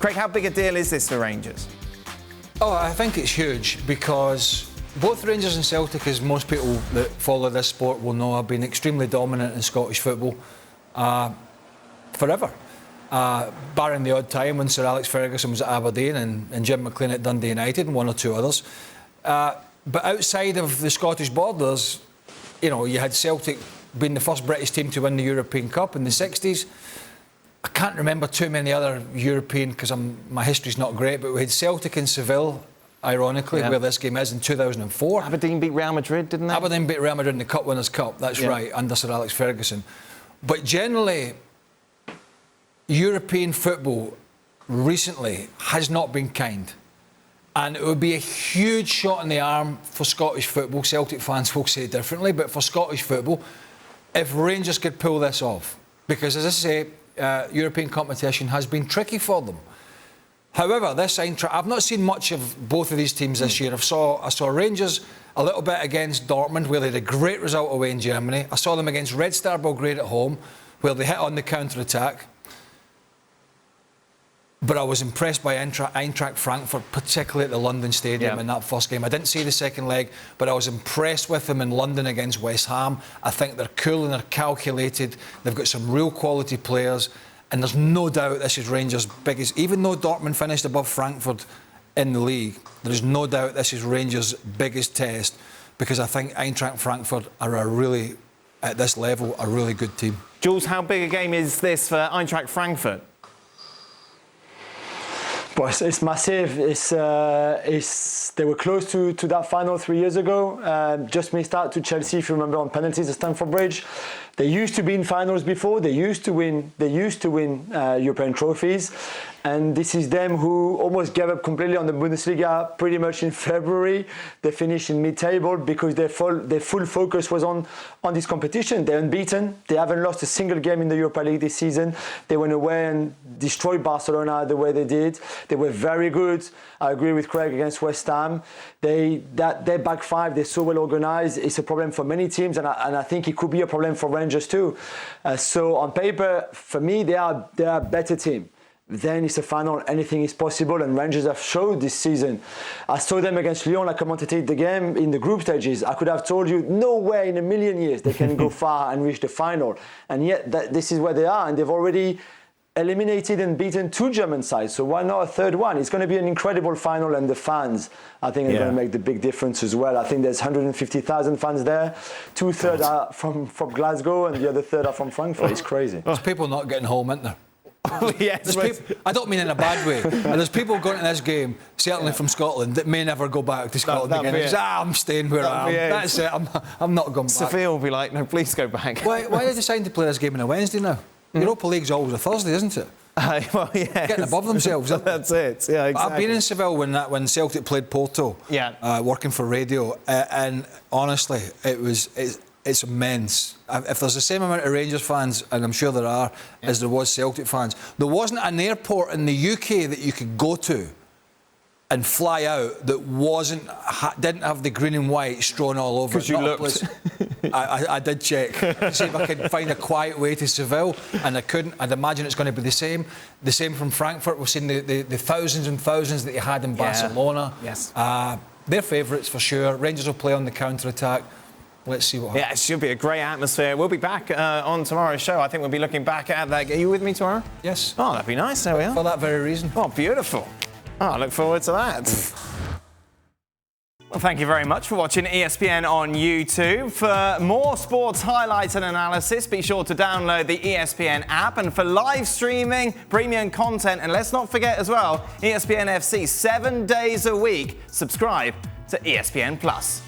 Craig, how big a deal is this for Rangers? Oh, I think it's huge because both Rangers and Celtic, as most people that follow this sport will know, have been extremely dominant in Scottish football forever. Barring the odd time when Sir Alex Ferguson was at Aberdeen and Jim McLean at Dundee United and one or two others. But outside of the Scottish borders, you know, you had Celtic being the first British team to win the European Cup in the 60s. I can't remember too many other European, because my history's not great, but we had Celtic in Seville, ironically, where this game is, in 2004. Aberdeen beat Real Madrid, didn't they? Aberdeen beat Real Madrid in the Cup Winners' Cup, that's right, under Sir Alex Ferguson. But generally, European football recently has not been kind. And it would be a huge shot in the arm for Scottish football. Celtic fans will say differently, but for Scottish football, if Rangers could pull this off. Because, as I say, European competition has been tricky for them. However, this Eintracht, I've not seen much of both of these teams this year. I saw Rangers a little bit against Dortmund, where they had a great result away in Germany. I saw them against Red Star Belgrade at home, where they hit on the counter-attack. But I was impressed by Eintracht Frankfurt, particularly at the London Stadium in that first game. I didn't see the second leg, but I was impressed with them in London against West Ham. I think they're cool and they're calculated. They've got some real quality players. And there's no doubt this is Rangers' biggest... Even though Dortmund finished above Frankfurt in the league, there is no doubt this is Rangers' biggest test, because I think Eintracht Frankfurt are at this level, a really good team. Jules, how big a game is this for Eintracht Frankfurt? But it's massive. They were close to that final 3 years ago. Just missed out to Chelsea, if you remember, on penalties at Stamford Bridge. They used to be in finals before. They used to win European trophies. And this is them who almost gave up completely on the Bundesliga pretty much in February. They finished in mid-table because their full focus was on this competition. They're unbeaten. They haven't lost a single game in the Europa League this season. They went away and destroyed Barcelona the way they did. They were very good. I agree with Craig against West Ham. Their back five, they're so well organised. It's a problem for many teams, and I think it could be a problem for Rangers too. So on paper, for me, they are a better team. Then it's a final, anything is possible, and Rangers have showed this season. I saw them against Lyon, I commentated the game in the group stages. I could have told you, no way in a million years they can go far and reach the final. And yet, this is where they are, and they've already eliminated and beaten two German sides. So why not a third one? It's going to be an incredible final, and the fans, I think, are going to make the big difference as well. I think there's 150,000 fans there. 2/3 are from Glasgow, and the other third are from Frankfurt. It's crazy. There's people not getting home, isn't there? Yes, I don't mean in a bad way. And there's people going to this game, certainly from Scotland, that may never go back to Scotland again. I'm staying where I am. That's it. I'm not going back. Sophia will be like, no, please go back. Why are they deciding to play this game on a Wednesday now? Europa League's always a Thursday, isn't it? Well, yeah. Getting above themselves. That's it. Yeah, exactly. I've been in Seville when Celtic played Porto. Working for radio, and honestly, it's immense. If there's the same amount of Rangers fans, and I'm sure there are, as there was Celtic fans, there wasn't an airport in the UK that you could go to and fly out that didn't have the green and white strewn all over it. Because you looked. I did check to see if I could find a quiet way to Seville, and I couldn't. I'd imagine it's going to be the same. The same from Frankfurt. We've seen the thousands and thousands that you had in Barcelona. Yes. They're favourites for sure. Rangers will play on the counter-attack. Let's see what happens. Yeah, it should be a great atmosphere. We'll be back on tomorrow's show. I think we'll be looking back at that. Are you with me tomorrow? Yes. Oh, that'd be nice. There we are. For that very reason. Oh, beautiful. Oh, I look forward to that. Well, thank you very much for watching ESPN on YouTube. For more sports highlights and analysis, be sure to download the ESPN app. And for live streaming, premium content, and let's not forget as well, ESPN FC 7 days a week. Subscribe to ESPN Plus.